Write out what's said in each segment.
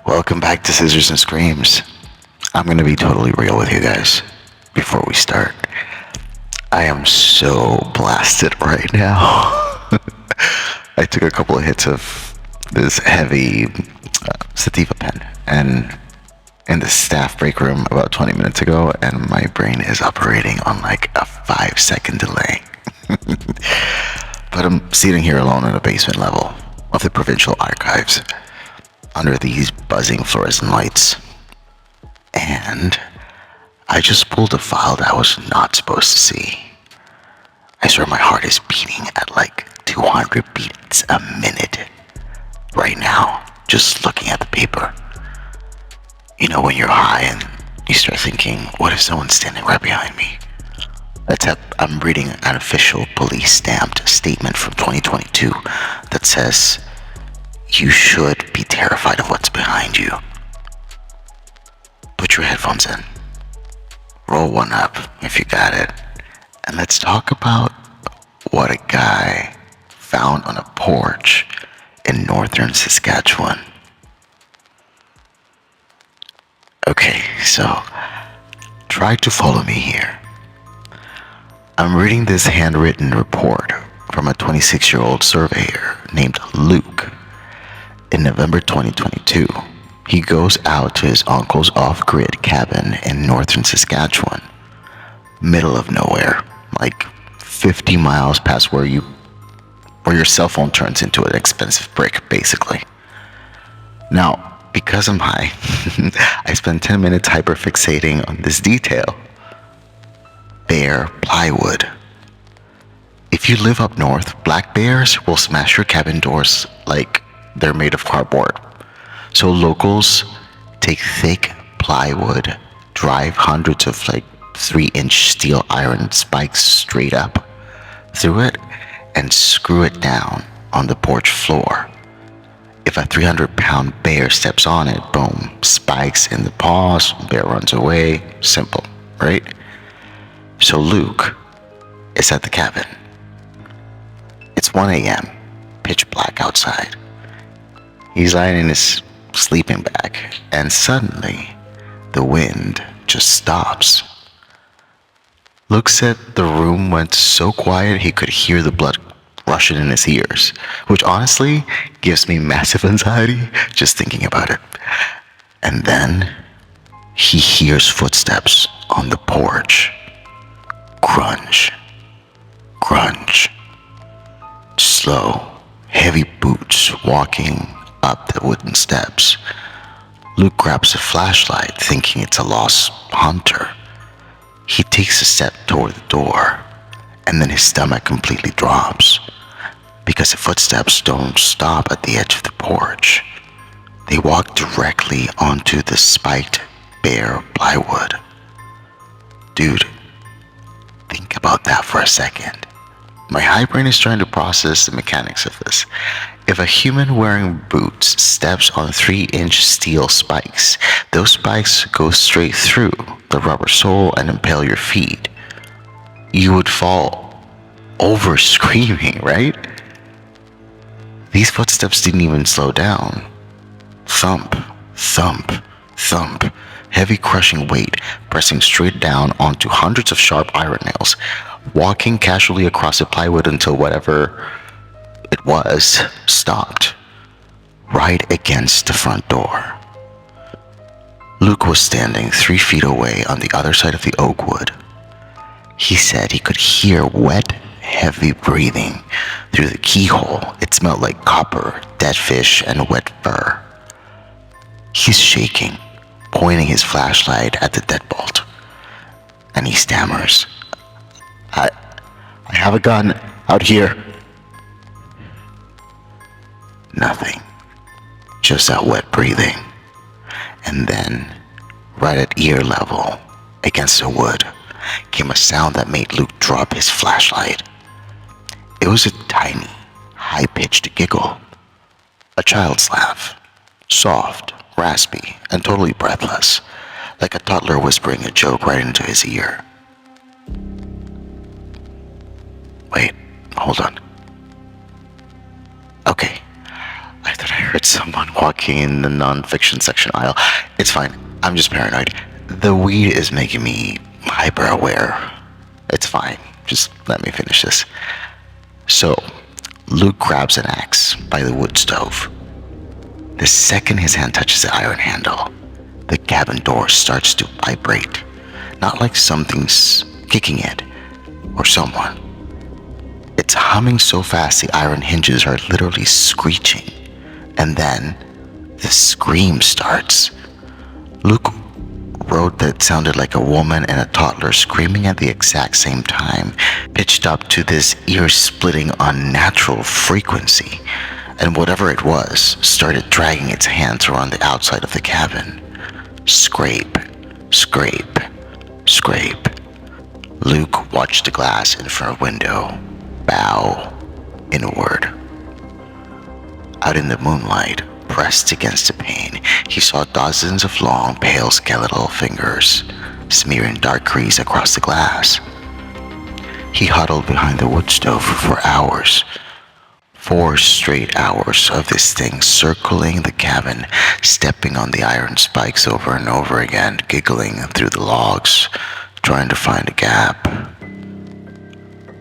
Welcome back to Scissors and Screams. I'm gonna be totally real with you guys before we start. I am so blasted right now. I took a couple of hits of this heavy sativa pen and in the staff break room about 20 minutes ago, and my brain is operating on like a 5-second delay. But I'm sitting here alone in the basement level of the provincial archives under these buzzing fluorescent lights. And I just pulled a file that I was not supposed to see. I swear my heart is beating at like 200 beats a minute right now, just looking at the paper. You know, when you're high and you start thinking, what if someone's standing right behind me? I'm reading an official police stamped statement from 2022 that says, you should be terrified of what's behind you. Put your headphones in. Roll one up if you got it. And let's talk about what a guy found on a porch in northern Saskatchewan. Okay, so try to follow me here. I'm reading this handwritten report from a 26-year-old surveyor named Luke. In November 2022, he goes out to his uncle's off-grid cabin in northern Saskatchewan, middle of nowhere, like 50 miles past where your cell phone turns into an expensive brick, basically. Now, because I'm high, I spent 10 minutes hyperfixating on this detail. Bare plywood. If you live up north, black bears will smash your cabin doors like they're made of cardboard. So locals take thick plywood, drive hundreds of like 3-inch steel iron spikes straight up through it, and screw it down on the porch floor. If a 300-pound bear steps on it, boom, spikes in the paws, bear runs away. Simple, right? So Luke is at the cabin. It's 1 a.m., pitch black outside. He's lying in his sleeping bag, and suddenly, the wind just stops. Luke said the room went so quiet he could hear the blood rushing in his ears, which honestly gives me massive anxiety just thinking about it. And then, he hears footsteps on the porch. Crunch, crunch. Slow, heavy boots walking up the wooden steps. Luke grabs a flashlight, thinking it's a lost hunter. He takes a step toward the door, and then his stomach completely drops, because the footsteps don't stop at the edge of the porch. They walk directly onto the spiked bare plywood. Dude, think about that for a second. My high brain is trying to process the mechanics of this. If a human wearing boots steps on 3-inch steel spikes, those spikes go straight through the rubber sole and impale your feet. You would fall over screaming, right? These footsteps didn't even slow down. Thump, thump, thump. Heavy crushing weight pressing straight down onto hundreds of sharp iron nails, walking casually across the plywood until whatever it was stopped right against the front door. Luke was standing 3 feet away on the other side of the oak wood. He said he could hear wet, heavy breathing through the keyhole. It smelled like copper, dead fish, and wet fur. He's shaking, pointing his flashlight at the deadbolt, and he stammers, I have a gun out here. Nothing. Just that wet breathing. And then, right at ear level, against the wood, came a sound that made Luke drop his flashlight. It was a tiny, high-pitched giggle. A child's laugh. Soft, raspy, and totally breathless, like a toddler whispering a joke right into his ear. Wait, hold on. Okay, I thought I heard heard someone walking in the non-fiction section aisle. It's fine. I'm just paranoid. The weed is making me hyper aware. It's fine. Just let me finish this. So, Luke grabs an axe by the wood stove. The second his hand touches the iron handle, the cabin door starts to vibrate. Not like something's kicking it, or someone. It's humming so fast the iron hinges are literally screeching. And then, the scream starts. Luke wrote that it sounded like a woman and a toddler screaming at the exact same time, pitched up to this ear-splitting unnatural frequency. And whatever it was started dragging its hands around the outside of the cabin. Scrape, scrape, scrape. Luke watched the glass in front of the window bow inward. Out in the moonlight, pressed against the pane, he saw dozens of long, pale skeletal fingers smearing dark grease across the glass. He huddled behind the wood stove for hours. 4 straight hours of this thing circling the cabin, stepping on the iron spikes over and over again, giggling through the logs, trying to find a gap.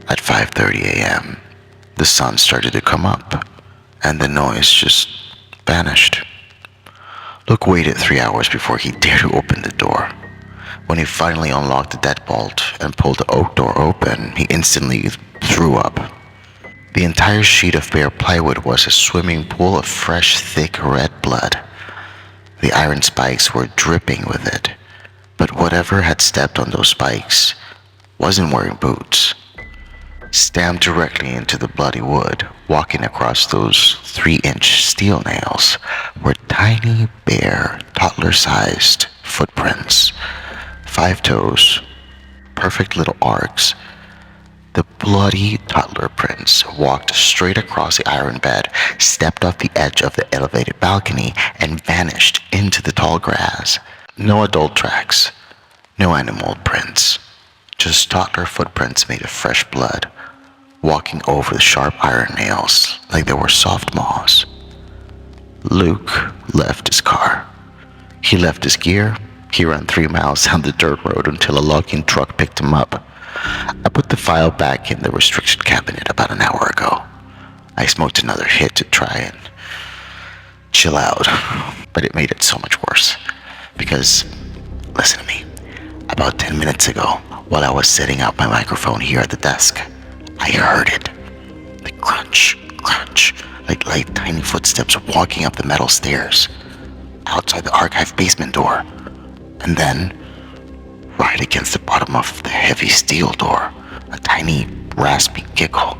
At 5:30 a.m., the sun started to come up, and the noise just vanished. Luke waited 3 hours before he dared to open the door. When he finally unlocked the deadbolt and pulled the oak door open, he instantly threw up. The entire sheet of bare plywood was a swimming pool of fresh, thick red blood. The iron spikes were dripping with it, but whatever had stepped on those spikes wasn't wearing boots. Stamped directly into the bloody wood, walking across those 3-inch steel nails, were tiny, bare, toddler-sized footprints. 5 toes, perfect little arcs. The bloody toddler prints walked straight across the iron bed, stepped off the edge of the elevated balcony, and vanished into the tall grass. No adult tracks, no animal prints, just toddler footprints made of fresh blood, walking over the sharp iron nails like they were soft moss. Luke left his car. He left his gear. He ran 3 miles down the dirt road until a logging truck picked him up. I put the file back in the restriction cabinet about an hour ago. I smoked another hit to try and chill out, but it made it so much worse. Because, listen to me, about 10 minutes ago, while I was setting up my microphone here at the desk, I heard it. The crunch, crunch, like light tiny footsteps walking up the metal stairs, outside the archive basement door, and then, right against the bottom of the heavy steel door, a tiny, raspy giggle.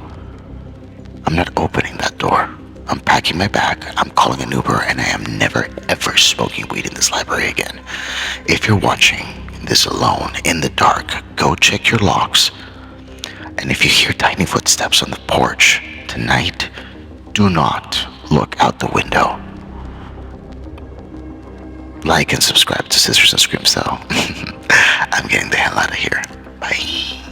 I'm not opening that door. I'm packing my bag, I'm calling an Uber, and I am never ever smoking weed in this library again. If you're watching this alone, in the dark, go check your locks. And if you hear tiny footsteps on the porch tonight, do not look out the window. Like and subscribe to Sisters and Screams though. I'm getting the hell out of here. Bye.